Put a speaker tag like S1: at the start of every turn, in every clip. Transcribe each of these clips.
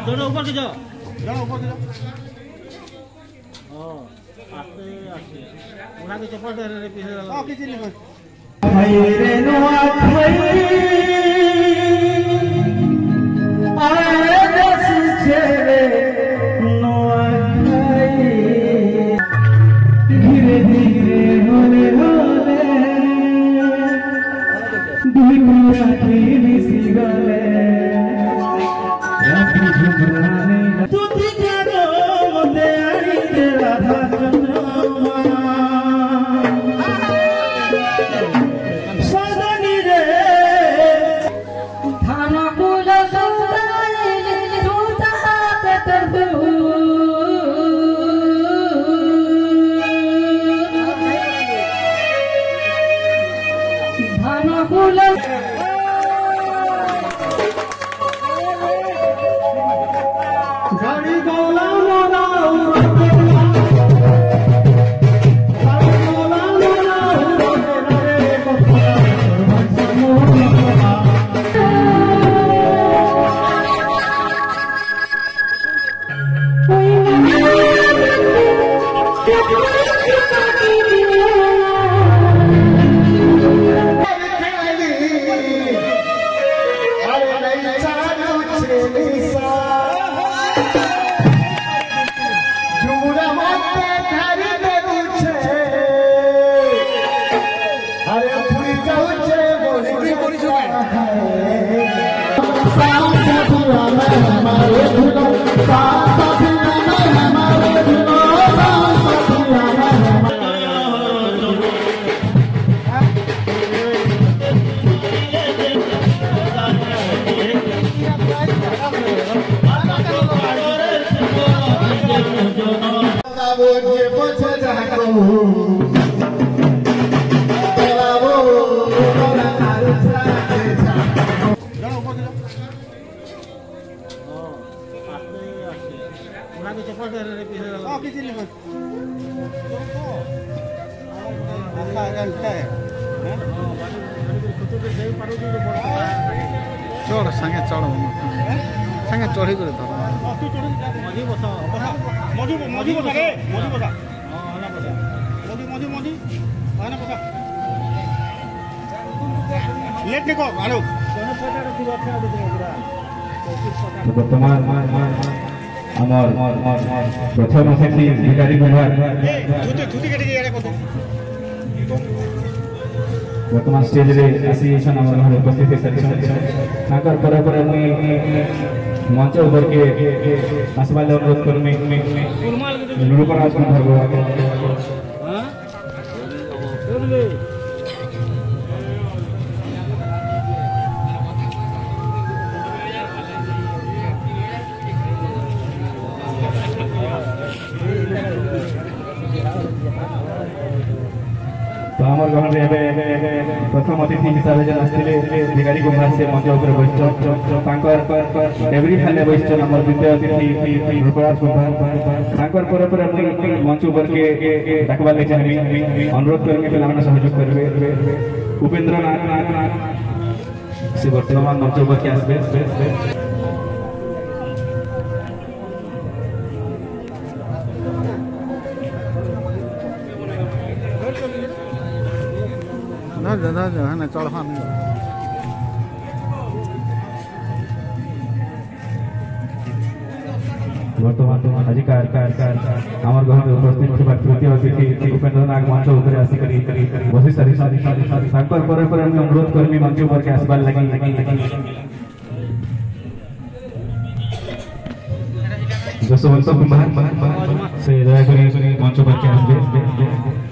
S1: दोनों ऊपर के जाओ, ऊपर के जाओ। आस्ते आस्ते उड़ा के चप्पल दे रहे पीछे लगा किसी नहीं बस भाई रे नो भाई आए दस छेरे नो भाई धीरे धीरे होले होले दुनिया की मिसी गले राती झुमराने तू दिखे रो मते आड़ी दे राधा चंद्रमा सदनी रे थाना फूल सुंदरी सूता के तरबू थाना फूल गाड़ी गोला मोला चढ़ संगे चढ़ संगे चढ़ी कर मझी बस मझी मझी बस रे मझी बस मझी मझी मझी आना बस लेट देखो आलो
S2: वर्तमान আমার প্রথম অতিথি ভিখারি কুমার বর্তমান স্টেজে আসিছেন আমার ঘরে উপস্থিত হয়েছেন তাঁকর পরে পরে মুই মঞ্চ উপরকে আসবার অনুরোধ করমি নিরূপণ আসন ধরব तो आमर ग्रहण प्रथम अतिथि हिसाब से आसते भिखारी कुमार से मंच उपर बस एवरी खाने बस आम द्वितीय अतिथि रूपराज कुमार पर मंच उपर के डाकबार लगे अनुरोध करके पे सहयोग करेंगे उपेन्द्र नाथ से वर्तमान मंच उपर के आसबे ना चढ़ा वर्तमान अधिकार आमर घर में उपस्थित तृतीय अतिथि उपेन्द्र नाग मंच उपर आसिक बसी सारी अनुरोध कर्मी मंच उपर के आसबार लगी जसवंत कुमार से दयाकोरी मंच उपर के आसबे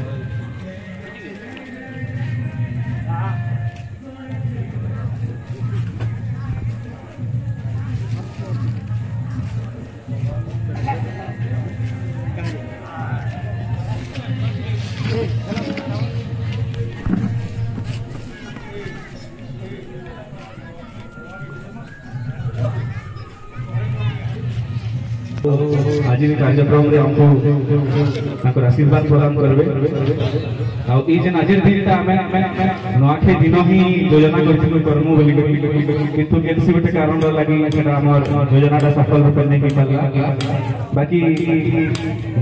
S2: आज कार्यक्रम रे हमको आशीर्वाद प्रदान करबे आ ई जेन आज दिन आमे नुआखे दिन ही योजना करथिलु करमु बोली किंतु केनसी गोटे कारण लागि सेटा हमर योजनाटा सफल रूप नै कि पाला बाकी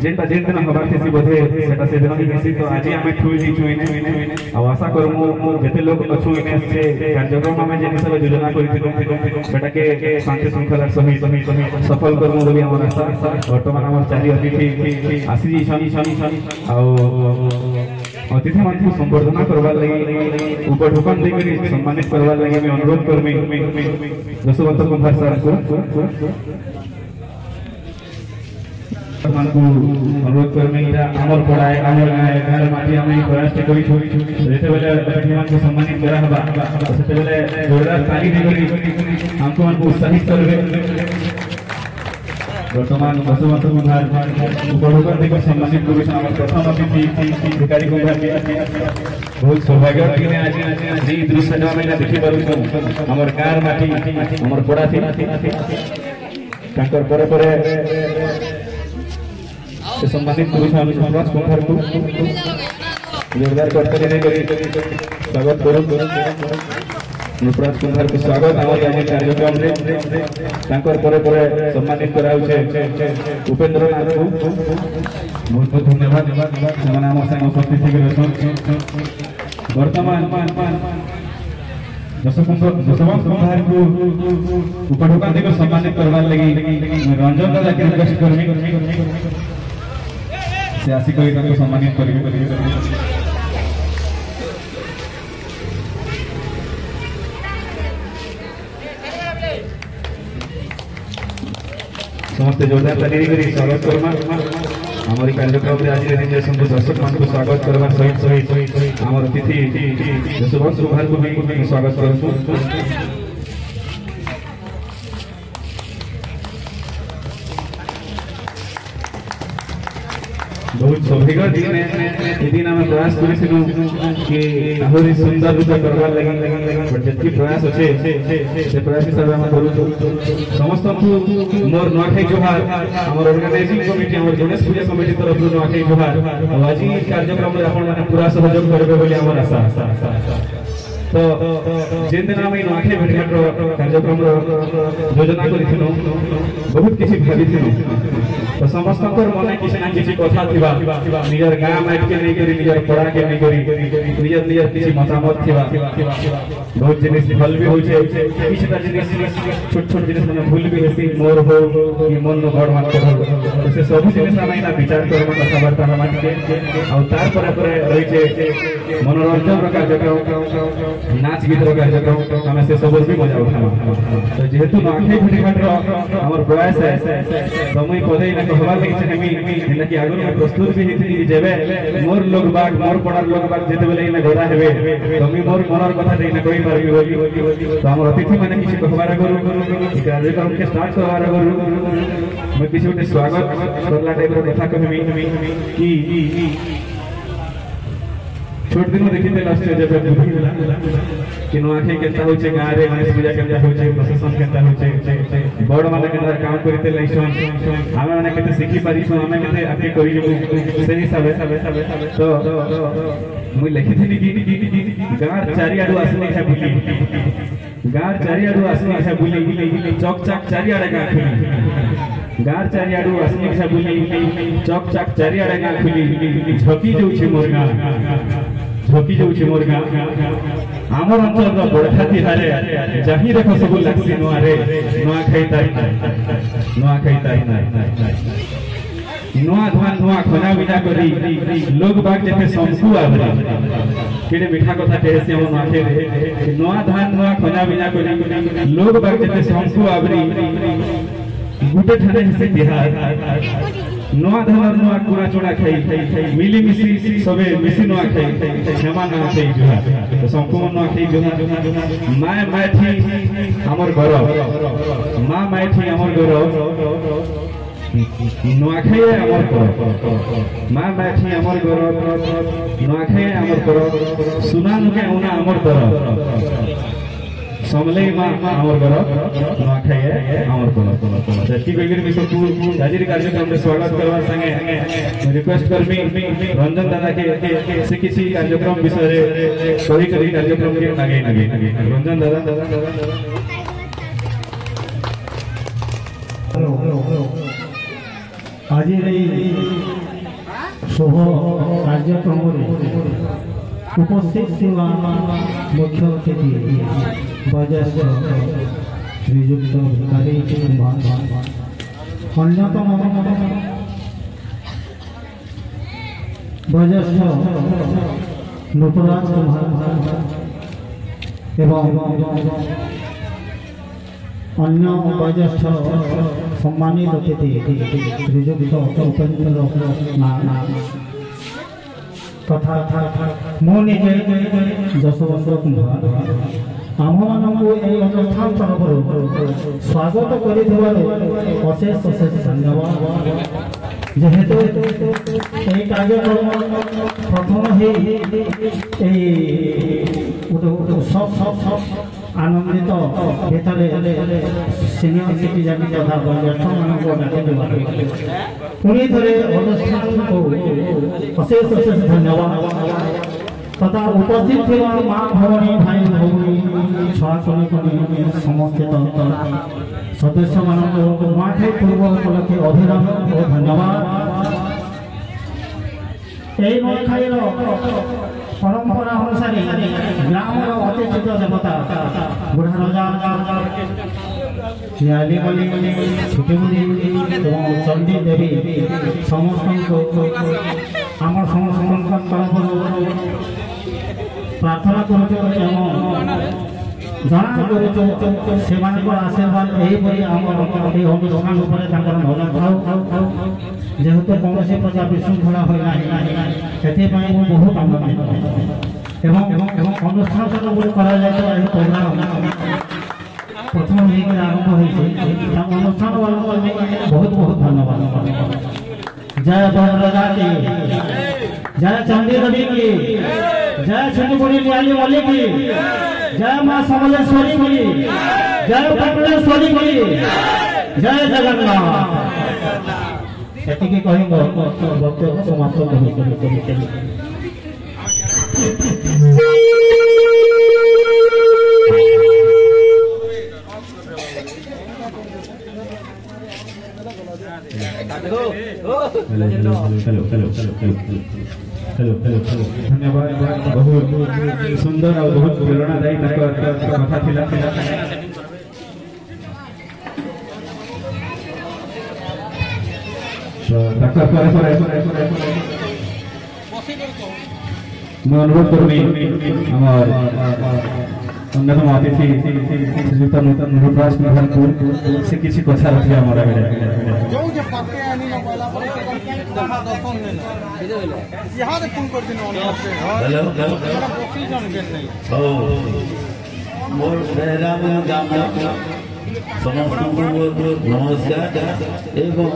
S2: जेनटा जेन दिन हबार थेसी बोधे सेटा से दिन ही हेसी तो आज आमे ठुई दी चुइने आ आशा करमु जेते लोग अछु इने से कार्यक्रम आमे जेन सब योजना करथिलु सेटा के शांति श्रृंखला सहित सफल करमु बोली हमर आशा वर्तमान हमर चारि अतिथि आसी अतिथि मान संबर्धना करवा लगी उपढोकन देकर सम्मानित करवा लगी मैं अनुरोध करमी जसवंत कुमार सर को अनुरोध करमी आमर पढ़ाए आमर गाँव माटी आम प्रयास करी जेते बेले अतिथि मान सम्मानित करा हबा सेते बेले जोरदार ताली देकर हमको मान उत्साहित करबे वर्तमान जसवंत कुमार उपढोकन देकर सम्मानित कर प्रथम अतिथि भिखारी कुमार बहुत सौभाग्य कि आज जी दृश्य में देखि पारुछु हमर गार माटी हमर पड़ा थी तांकर परे परे से सम्मानित करूछु हम संतोष कुमार को जोरदार करतरी दे करी स्वागत करू नुपराज कुमार को स्वागत आम आज कार्यक्रम रे तांकर परे परे सम्मानित कराउछे उपेंद्र नाथ को बहुत बहुत धन्यवाद ସେମାନେ ଆମ संग उपस्थित वर्तमान जसवंत कुमार को उपढोकन देकर सम्मानित करवार लगी रंजन दादा के रिक्वेस्ट करमी से आसी करी सम्मानित करिवे समस्त जोरदार ताली करी स्वागत करमा हमारी कार्यक्रम रे आज दिन संत दर्शक मान को स्वागत करवा सहित हमर अतिथि जसवंत कुमार को भी स्वागत करछु बहुत सौभाग्य दिन ए दिन हम प्रयास करिसिलु कि आहुरी सुंदर रूप करवा लगी जति प्रयास अछि से प्रयास सब हम करू समस्त को मोर नुआखाई जोहार हमर ऑर्गेनाइजिंग कमिटी हमर गणेश पूजा कमिटी तरफ नुआखाई जोहार आज कार्यक्रम रे आपण माने पूरा सहयोग करबे बोली हमर आशा तो जेन दिन हम नुआखाई भेटघाट कार्यक्रम योजना करिथिनु बहुत किछि भाबिथिनु तो समस्त मन किसी ना किसी कथा थिबा निजर गाँव माइट के नहीं करी निजर पड़ा के नहीं करी निजर निजर किसी मतामत थिबा बहुत जिनिस भल भी होचे किछटा जिनिस छोट छोट जिनिस माने भूल भी हेसी मोर हो कि मन न गड़ मान हो से सब जिनिस हम ना विचार करबा कथावार्ता हम के आ तार पर रही छे मनोरंजन रो कार्यक्रम नाच गीत रो कार्यक्रम हम से सब भी मजा उठाबा तो जेहेतु नाखे भेटघाट रो हमर प्रयास है समय पदे कहवा लगी हमें कि आगु प्रस्तुत भी हेती जेबे मोर लोग बाग मोर पड़ार लोग बाग जेते बेले इने गड़ा हेबे तमी मोर मनर कथा देना कहि पारबी बोली तो हमर अतिथि माने किछि कहबार करू कार्यक्रम के स्टार्ट करबार करू मैं किछि उठे स्वागत करला टाइप रो कथा कहमी कि छोट दिन देखिते लास्ट जब कि नुआखाई केता होचे गाँ रे गणेश पूजा केता होचे प्रशासन केता होचे बड़ माने केता काम करते लाइसन हमें माने केते सिखी पारिसो हमें केते आके करि जेबो से हिसाब तो मुई लिखिथिनी कि गाँ चारि आडू आसनी है बुली गाँ चारि आडू आसनी है बुली चौक चाक चारि आडे गाँ खुली गाँ चारि आडू आसनी है बुली चौक चाक चारि आडे गाँ खुली झकी जोछि मोर गाँ झकी जोछि मोर गाँ आमर अंचल रो बड़खा तिहारे जही देखो सब लागसी नुआरे नुआ खाइताई नुआ धान नुआ खना बिना करी लोग बाग जेते समकु आबरे केडे मीठा कथा कहे से हम नुआखे रे नुआ धान नुआ खना बिना करी लोग बाग जेते समकु आबरी गुटे ठाने से तिहार नुआ धान नुआ कुड़ा चोड़ा खाई मिली मिसी सबे मिसी नुआ खाई क्षमा ना खाई जुहा तो संपूर्ण नुआ खाई जुहा माय माय थी हमर घर मां माय थी हमर घर नुआ खाई हमर घर मां माय थी हमर घर नुआ खाई हमर घर सुना नुके उना हमर घर समलेई माँ आमर घर नुआखाई आमर घर जति कहिकरी मी सब आज कार्यक्रम में स्वागत करवा संगे रिक्वेस्ट करमी रंजन दादा के से किसी कार्यक्रम विषय रे कही करी कार्यक्रम के आगे रंजन दादा
S3: आज शुभ कार्यक्रम उपस्थित मुख्य अतिथि वरिष्ठ श्रीयुक्त भिखारी अन्यतम वरिष्ठ नूतराज एवं अन्य वरिष्ठ सम्मानित अतिथि श्रीयुक्त उपेन्द्र तथा मो निजे जशवंत कुमार आम मानू ये अनुष्ठान तरफ स्वागत कर अशेष अशेष धन्यवाद जेहेतु ये कार्यक्रम प्रथम उत्सव आनंदित भीतर सीनियर सिटीजन तथा वरिष्ठ मानक पुणी थे अनुष्ठान को अशेष अशेष धन्यवाद तथा उपस्थित थी माँ भवनी भाई भौणी छुआ समस्थित सदस्य मानक नुआखाई पूर्व उपलक्षे अभिनंदन और धन्यवाद। यही नुआखाई परंपरा अनुसार ग्राम अतिथित देवता बुढ़ा रजा न्यायाली छुटीमुड़ी चंडी देवी समस्त आम समस्त तरफ प्रार्थना जना से आशीर्वाद यहीपरि अनुष्ठान नजर थाउ जेहेतु कौन प्रकार विशृंखला होना से बहुत आनंदित अनुष्ठान प्रोग्राम प्रथम आरंभ अनुष्ठान बहुत बहुत धन्यवाद। जय बरजा की जय चंडी देवी की जय छुटीमुड़ी न्यायाली मल्ली की जय माँ समलेश्वरी की जय पटनेश्वरी की जय जगन्नाथ एतिकी कहि वक्तव्य समाप्त
S2: हेलो धन्यवाद बहुत सुंदर और बहुत प्रेरणादायी कथा थिला मैं अनुरोध करूँ हमार अन्यतम अतिथि श्रीयुक्त नूतराज से किसी कथा रखिए हमारा
S4: समस्त नमस्कार एवं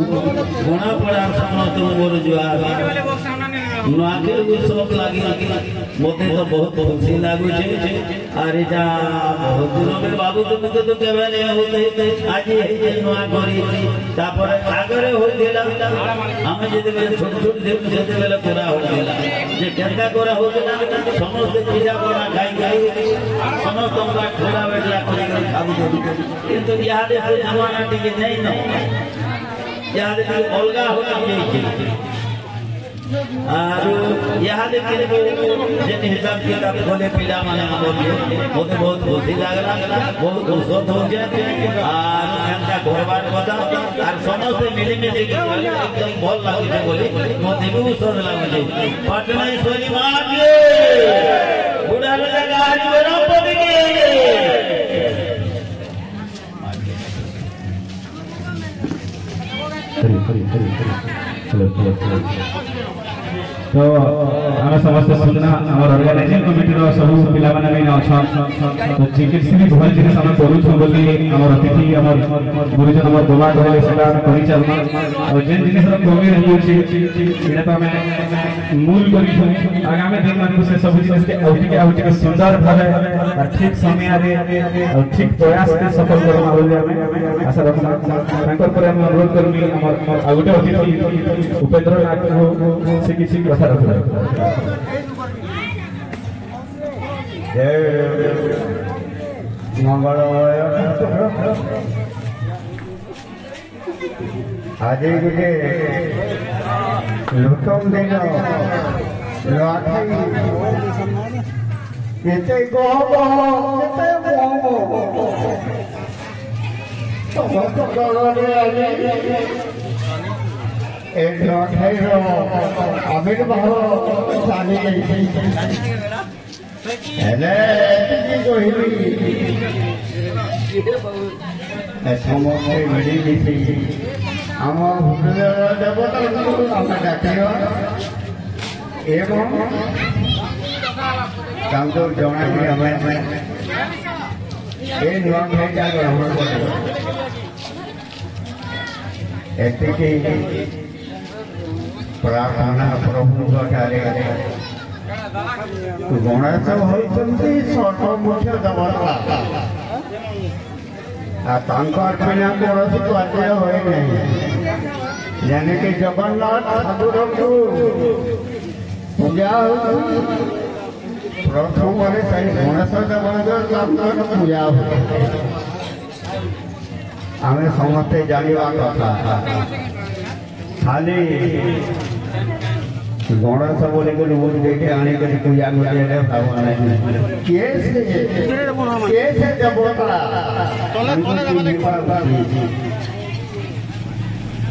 S4: गणापड़ा समस्त मोर जुआर नुआखाई उत्सव लगी मत तो बहुत खुशी लगुचे अरे जा बहुत दिन में बाबू तुम तो केवे नहीं होते आज नुआ करी तापर आगरे होतिला हम जते बेले छोट छोट जते बेले पूरा होतिला जे केनका कोरा होतिला समस्त पूजा कोरा खाई समस्त का ठोड़ा बेटिया करी खाबू किंतु याद से जमाना टिके नहीं याद अलगा हो याद हिसाब किताब खोले पिला माने मत बहुत खुशी लगला बहुत खुश हो घरबार कथा और समस्त मिलिमिशि एकदम भल लगे बोली मत भी उत्सव लगे पटनेश्वरी माँ के बुढ़ा लगा
S2: हेलो तो आम समस्त सूचना आम ऑर्गेनाइजिंग कमिटी सब पिला माने भी अच्छा तो चिकित्सा भी भल जिनिस आम करूछु बोली आम अतिथि आम गुरुजन आम बाबा कहले सेटा करि चलमा और जेन जिनिस रो कमी रही अछि एटा तो हमें मूल करी आगामी दिन मान से सब जिनिस के आउटी सुंदर भावे और ठीक समय रे और ठीक प्रयास के सफल करमा बोली हमें आशा रखना तांकर पर हम अनुरोध करमी हमर आउटे अतिथि उपेंद्र नाथ से किसी कथा रखला
S5: मंगलमय आज गोटे नूतन दिन केते गहब केते समस्त दलरे आविर्भाव चाली समस्ते मिली आम देवता आम डाक एवं जना ये नुआखाईटा ग्रहण कर प्रार्थना प्रभु गणेश होती सर्वमुख्य देवता बिना कौन कार्य हुए नहीं यानी कि जगन्नाथ ठाकुर को पूजा प्रथम गणेश देवता पूजा हुए आम समस्ते जाना कथा खाली गणेश बोले लोग देखे आने के पूजा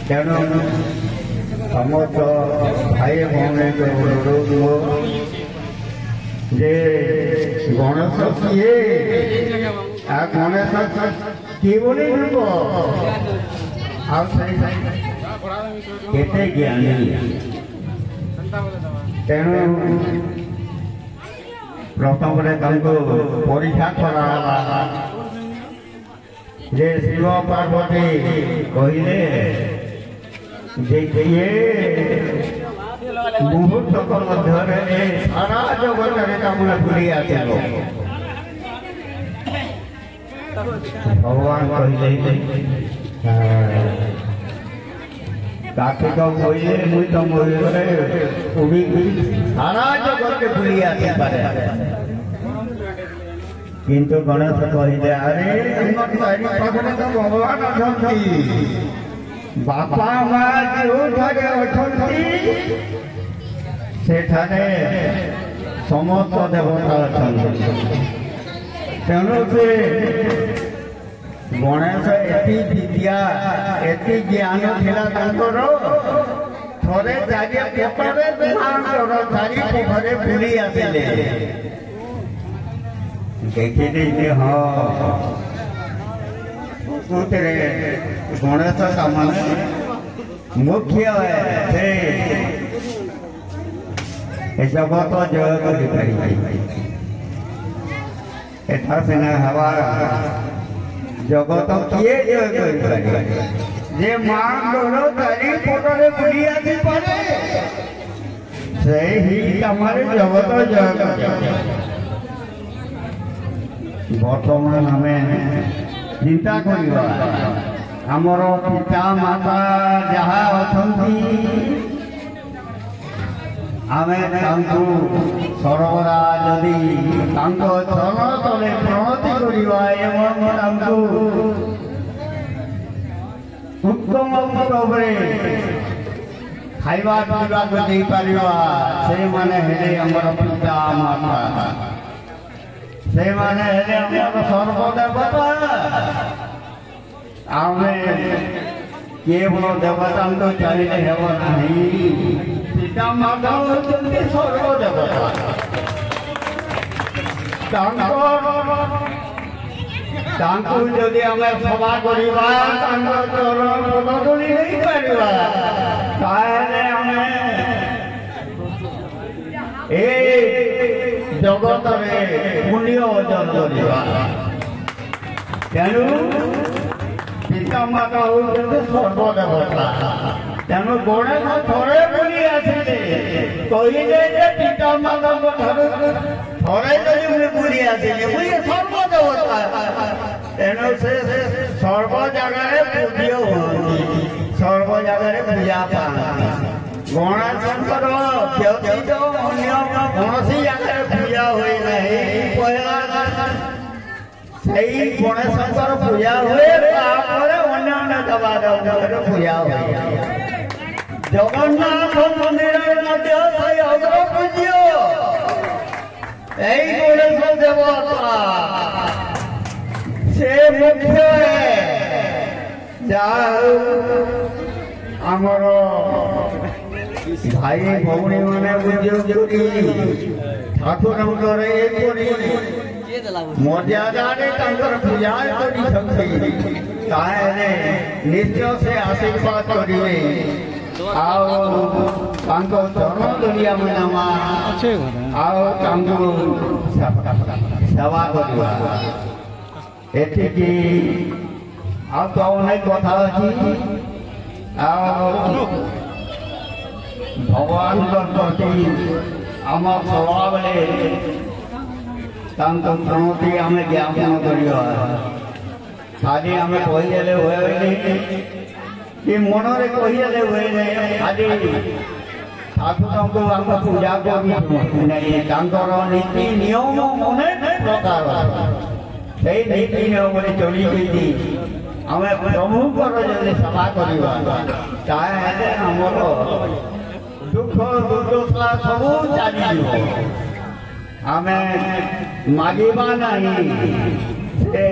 S5: तेणु समस्त भाई भौणी जे गणेश किए गणेश किए बोले केते ज्ञानी तेणु प्रथम परीक्षा करा जे शिव पार्वती कहले मुहूर्त मध्य सारा जगत कामना भूली आसल भगवान कहले कार्तिक कहले मुई तो सारा जगत के भूली आसी पारे किंतु गणेश कहले अरे तो भगवान अच्छा बापा माँ जो अच्छा समस्त देवता अच्छा तेणु से गणेश एति विद्या एति ज्ञान थिला थोड़े चारि पोखरे बुली आसिले देखिले हाँ गणेश सामान मुख्य है जगत जय कर सिना हवा जगत किए जय कर जे मां दोनों चारि पोखरे बुली आसी पड़े से ही हमारे जगत जय कर बर्तमान हमें चिंता करिबा हमर पिता माता जहाँ अछंती आमे तांकु सर्वदा जदि तांको चरण तले प्रणति करिबा एवं तांकु उत्तम भावे खाइबा पीबा को दे पारिबा से माने हेले हमर पिता माता से माने हेले हमर सर्वदेवता आमे केवल देवता तो चाहिए हेब नहीं पिता माता होती सर्वदेवता जदि आम सभा करवा चरण पदधूली नहीं पार ଜଗତରେ ପୁଣ୍ୟ ଅର୍ଜନ କରିବା। ତେଣୁ ପିତାମାତା ହେଉଛନ୍ତି ସର୍ବଦେବତା। ତେଣୁ ଗଣେଶ ଥରେ ବୁଲି ଆସିଲେ କହିଲେ ଯେ ପିତାମାତାଙ୍କ ଠାରୁ ଥରେ ଯଦି ମୁଁ ବୁଲି ଆସିଲି ମୁଁ ସର୍ବଦେବତା। ତେଣୁ ସେ ସର୍ବ ଜାଗାରେ ପୂଜ୍ୟ ହୁଅନ୍ତି, ସର୍ବ ଜାଗାରେ ପୂଜା ପାଆନ୍ତି। ଗଣେଶଙ୍କର ବ୍ୟତୀତ ଅନ୍ୟ କୌଣସି ଜାଗାରେ ପୂଜା ହୁଏ ନାହିଁ। ସେଇ ଗଣେଶଙ୍କର ପୂଜା ହୁଏ, ତାପରେ ଅନ୍ୟାନ୍ୟ ଦେବାଦେବୀଙ୍କର ପୂଜା ହୁଏ। ଜଗନ୍ନାଥ ମନ୍ଦିରରେ ମଧ୍ୟ ସେଇ ଅଗ୍ର ପୂଜ୍ୟ ଏଇ ଗଣେଶ ଦେବତା ସେ ମୁଖ୍ୟ। ଯାହା ହଉ ଆମର ଭାଇ ଭଉଣୀ ମାନେ ବୁଝୁଛନ୍ତି ଠାକୁରଙ୍କର ଏପରି ମର୍ଯ୍ୟାଦାରେ ତାଙ୍କର ପୂଜା କରିଛନ୍ତି, ତାହେଲେ ନିଶ୍ଚୟ ସେ ଆଶୀର୍ବାଦ କରିବେ। ଆଉ ତାଙ୍କ ଚରଣ ଦରିଆ ମା ଆଉ ତାଙ୍କୁ ସେବା କରିବା। ଏଠିକି ଆଉ ତ ଅନେକ କଥା ଅଛି। ଆଉ ଭଗବାନଙ୍କ ପ୍ରତି ଆମ ସଦାବେଳେ ତାଙ୍କ ପ୍ରଣତି ଆମେ ଜ୍ଞାପନ କରିବା। ଖାଲି ଆମେ କହିଦେଲେ ହୁଏନି କି ମନରେ କହିଦେଲେ ହୁଏନି। ଖାଲି ଠାକୁରଙ୍କୁ ଆମେ ପୂଜା କରୁଛୁ ନାହିଁ, ତାଙ୍କର ନୀତି ନିୟମ ଅନେକ ପ୍ରକାର। ସେଇ ନୀତି ନିୟମରେ ଚଳିକି ଆମେ ପ୍ରଭୁଙ୍କର ଯଦି ସେବା କରିବା ତାହେଲେ ଆମର ଦୁଃଖ ଦୁର୍ଦଶା ସବୁ ଚାଲିଯିବ। ଆମେ ମାଗିବା ନାହିଁ, ସେ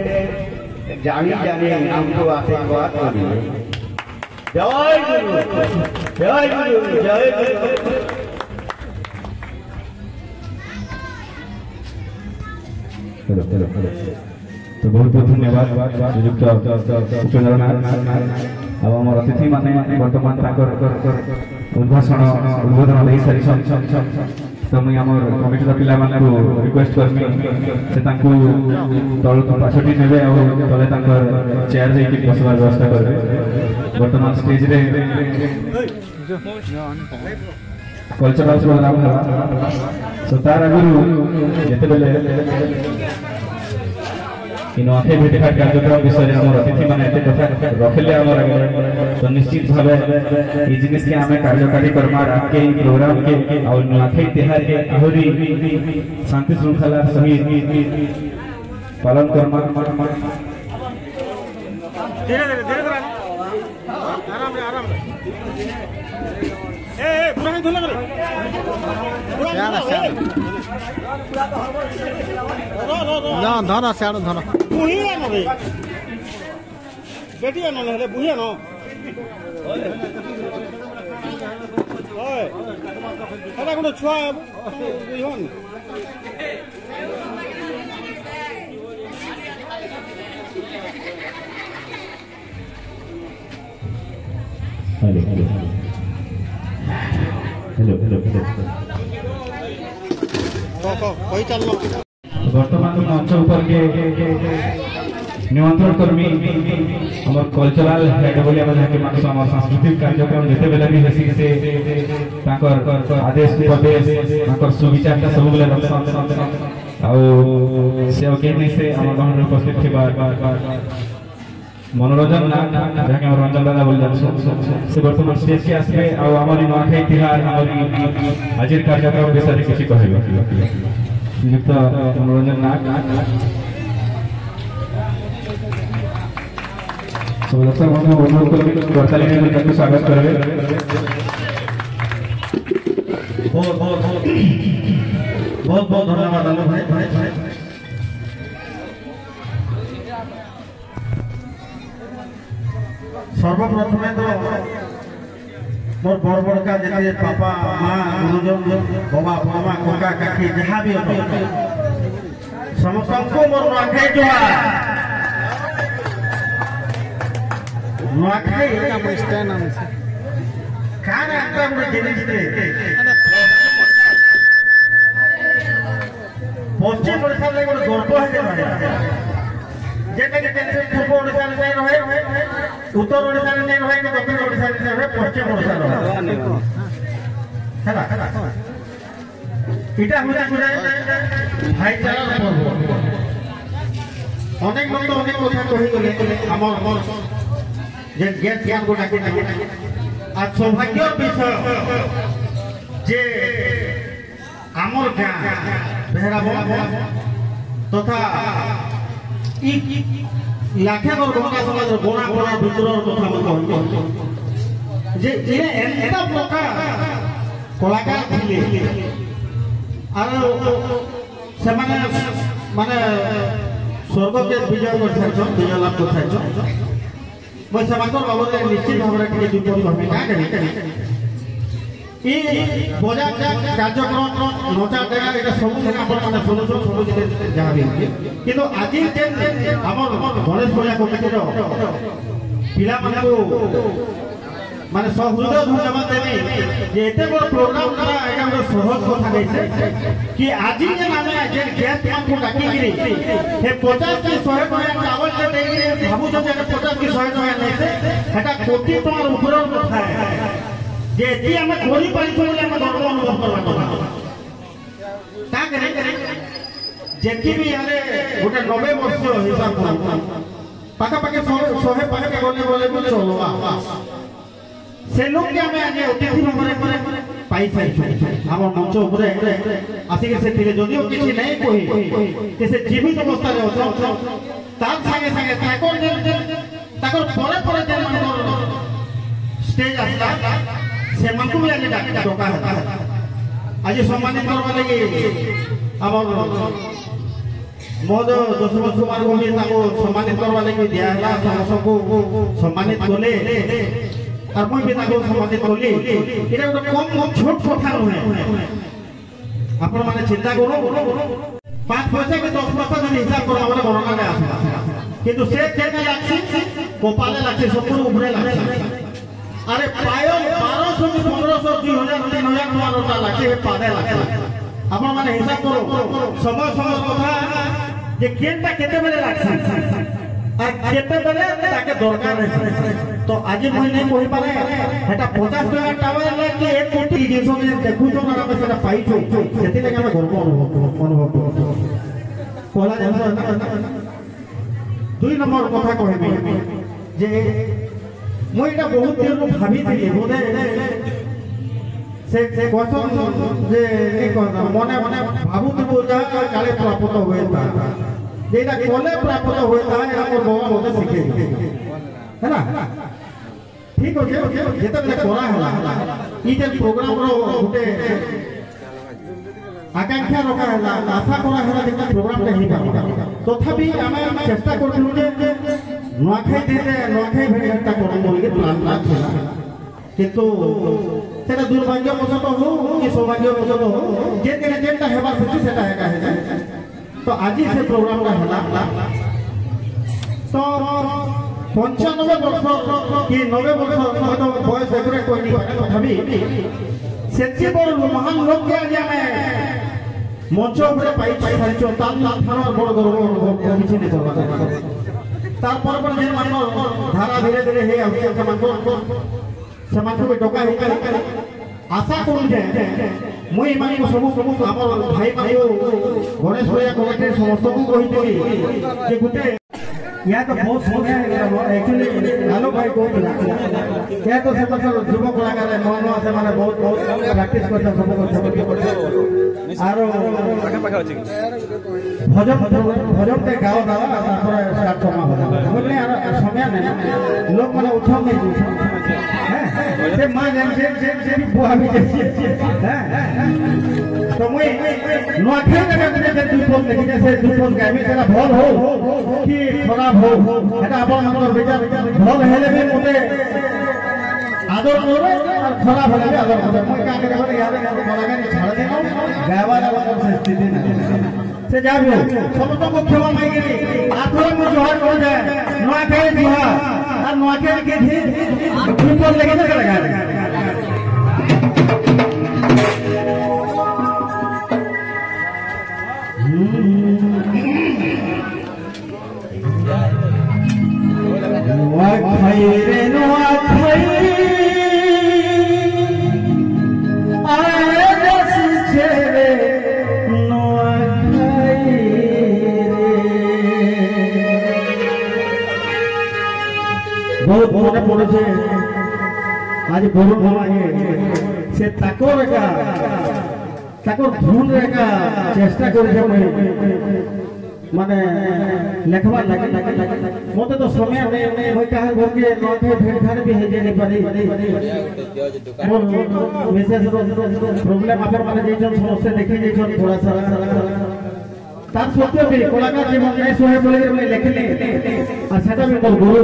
S5: ଜାଣି ଜାଣି ଆମକୁ ଆଶୀର୍ବାଦ କରିବେ। ଜୟ ଗୁରୁ, ଜୟ ଗୁରୁ, ଜୟ ଗୁରୁ।
S2: तो बहुत बहुत धन्यवाद श्रीजुक्त उपेन्द्रनाथ और आम अतिथि मैंने बर्तमान उद्घाषण उद्बोधन दे सारी। तो मुझे आम कमिटर पिला रिक्वेस्ट करमी से तल पाछटी ने तले चेयर देकी बसवार व्यवस्था करेंगे। बर्तमान स्टेज रे कल्चरल प्रोग्राम है। सो तार आगुरी जिते बेले नुआखाई भेटघाट कार्यक्रम विषय आम अतिथि मैंने कथा रखिले आमर तो निश्चित भाव ये जिनिस के आम कार्यकारी करमा आगे प्रोग्राम के और नुआखाई तिहार के आहरी शांति श्रृंखला सहित पालन करमा।
S1: धन सियाड़ धन बुहिया न रे बेटिया न हेले बुहिया न ओए एटा कोन छुआ बुझन
S2: हेलो
S1: कोई चलनो
S2: वर्तमान मंच ऊपर के निमंत्रण कर्मी हमर कल्चरल हेड बोली हम के मानस हमर सांस्कृतिक कार्यक्रम जते बेला भी हेसी से ताकर आदेश उपदेश ताकर सुविचारता सब बेला रखसन आ से ओकेनी से हमर गांव उपस्थित के बाद मनोरंजन ना जहाँ रंजन दादा बोल से बर्तमान स्टेज के आसबे आमरी नुआखाई तिहार आमरी हाजिर कार्यक्रम विषय किसी कहबे श्रीयुक्त मनोरंजन नाग सब दर्शक अनुरोध करताली में स्वागत करेंगे।
S4: बहुत बहुत धन्यवाद भाई। सर्वप्रथम तो मोर बड़ बड़का जिते पापा माँ गुरुजन बाबा मामा कका काकी जहाँ भी समस्त को मोर नुआखाई जुहार। नुआखाई खाना एक जिनिस
S5: पश्चिम ओडिशा रे गोटे गर्व है जेटा के पूर्व ओडिशा रे रहे उत्तर ओडिशा रे रहे कि दक्षिण ओडिशा रे रहे पश्चिम ओडिशा रे हैला इटा होता गुडे भाईचारा पर्व अनेक लोग अनेक कथा कहि गले हमर जे गेट ज्ञान को डाके आज सौभाग्य विषय जे आमर गाँ बेहराब तथा लाखे गंगा समाज गोणा गोणा भितर कथा जे एटा प्रकार कलाकार थिले से माने स्वर्ग के विजय कर विजय लाभ कर मैं से बाबद निश्चित भाव में दुर्बल कहमी क्या बजा कार्यक्रम नचा डेगा ये सब शुणु सब जहाँ भी किंतु आज आम गणेश पूजा कमिटी पिला माने सहृदय धन्यवाद देवी जे एते बड़ प्रोग्राम करा एटा बड़ सहज कथा देছে कि आज जे माने जे गेस्ट मान को डाकी गिरी हे 50 की 100 टका चावल जे देगी भाबु जे 50 की 100 टका नैसे एटा कोटी टका ऊपर कथा है जे एती हमें गोरी पाई बोले हम गर्व अनुभव करबा ता करे जेती भी यारे गोटे 90 वर्ष हिसाब पाका पाके 100 पाके बोले भी चलवा से लोग के हमें आज अतिथि भाव में पाई हम मंच उपरे आसिक से जदिव किसी नहीं कही कि से जीवित अवस्था तार संगे संगे स्टेज आसला से भी आज डका है आज सम्मानित करवा लगी महोदय जशवंत कुमार को भी सम्मानित करवा लगी दिया सबको सम्मानित कले और मैं भी सम्मानित कली ये कम छोट कथा नुहे आपण माने चिंता करो 5 पैसा के 10 पैसा जब हिसाब करवा माने गणना में आसला किंतु से केने लागसी कोपाले लागसी सब ऊपरे लागसी अरे पायो 1200 की 1500 2000 3000 टका लागसी हे पादे लागसी आपण माने हिसाब करो समय समय कथा जे केनटा केते बेले लागसी और केते बेले ताके दरकार है तो आज मैं नहीं कहि पारे हेटा 50 टका टावर ले के 1 कोटी जिसो में देखु जो ना में सेटा पाई छो सेति लगे हम गर्व अनुभव कोला जानस 2 नंबर कथा कहबे जे मैं एटा बहुत देर भाबी थी बोले से क्वेश्चन जे नहीं कहना मने मने भाबू तो जा काले प्राप्त होए था जेटा कोले प्राप्त होए था हमर बाबा मते सिखे है ना ठीक हो जेते बेले कोरा होला ई जे प्रोग्राम रो गुटे आकांक्षा रखा है आशा करा है जे प्रोग्राम रे ही पाबा तथापि हमें चेष्टा करथु जे नुआखाई देते नुआखाई भेटा करम बोली प्लान छला किंतु सेटा दुर्भाग्यवशत हो कि सौभाग्यवशत हो जे केने जेटा हेबा सच्ची सेटा हेका है तो आज से प्रोग्राम का हला तो 95 वर्ष कि 90 वर्ष तो बयस एगरे कोई नहीं तथापि सेति बड़ महान लोग के आज हमें मंच ऊपर पाई सारिचो तार थाना बड़ गर्व अनुभव किछि नहीं करबा तार पर जे मान धारा धीरे धीरे हे आउचे समान को डका हे आशा करू जे मुई मानी सब हमर भाई भाई गणेश भैया कमिटी समस्त को कहि जे गुटे या तो बहुत समय एक्चुअली आलो भाई को या तो सब युव कलाकार नवा नवा से माने बहुत बहुत प्रैक्टिस करता सब आरो भजन ते गाओ दावा तापर स्टार्ट करना होला बोले समय नहीं लोग माने उठा नहीं हैं से मां जे बुआ भी हैं तो मुई नोखे लगा दे दुई फोन लेके जैसे दुई फोन गाबी सेला भल हो कि खराब हो एटा अपन हमर विचार भल हेले भी मोटे आदर करो और खराब हेले भी आदर करो मैं का करे बोले यार कलाकार छाड़ देनो गावा वाला से स्थिति नहीं से जा भी समस्त को क्षमा मांगेली आथरा में जोहार हो जाए नोखे जोहार और नोखे के थी दुई फोन लेके लगा
S3: आज बरुण मामा से ताकर एका ताकर धुन एका चेष्टा कर माने लेखवा लगे मते तो समय नहीं होय काहे घर के नथे भेट घाट भी हे जे पारी मोर विशेष प्रॉब्लम अपन माने जेछन समस्या देखि जेछन थोड़ा सा तार सत्य भी कलाकार जीवन नहीं सोहे बोले मैं लिखले आ सेटा भी मोर गुरु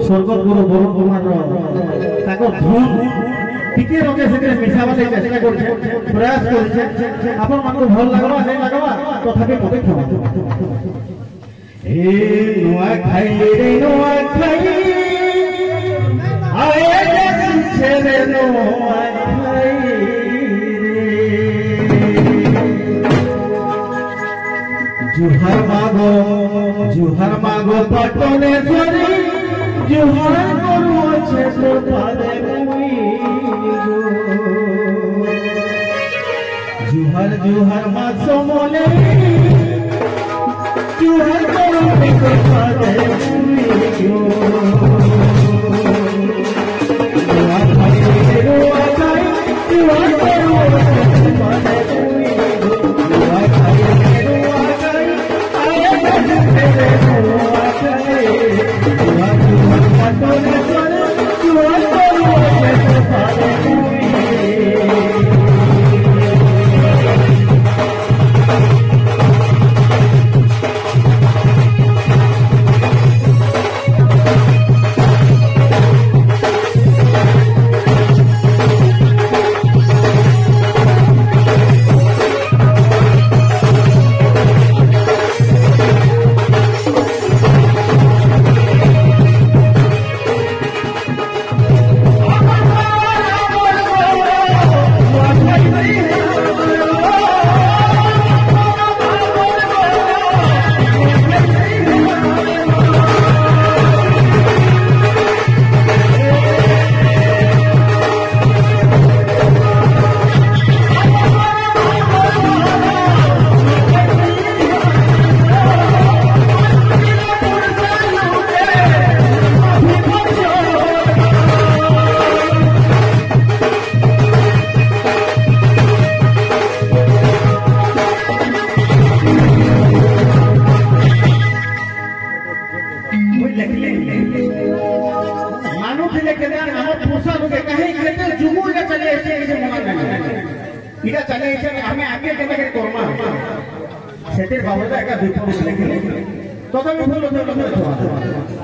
S3: स्वर्गत गुरु बरुण कुमार ताकर धुन टिके रखे से मिसाबा ले चेष्टा करछे प्रयास करछे आपन मानको भल लागबा नहीं लागबा तथापि मते क्षमा हे नुआ खाई रे नुआ खाई आए जे रे नुआ खाई जुहर मागो पटने सरी जुहर करू छे तो पारे मुई जुहर मासो मोले जुहर करू तो पारे मुई जुहर खाई रुआ खाई जुहर करू तो पारे मुई जुहर खाई रुआ खाई आए तेरे रुआ खाई जुहर पटने सरी जुहर करू तो पारे मुई इटा चले हमें आगे केबे करमा सेते बाबा का विपरीत लेकिन तो भी भूल होते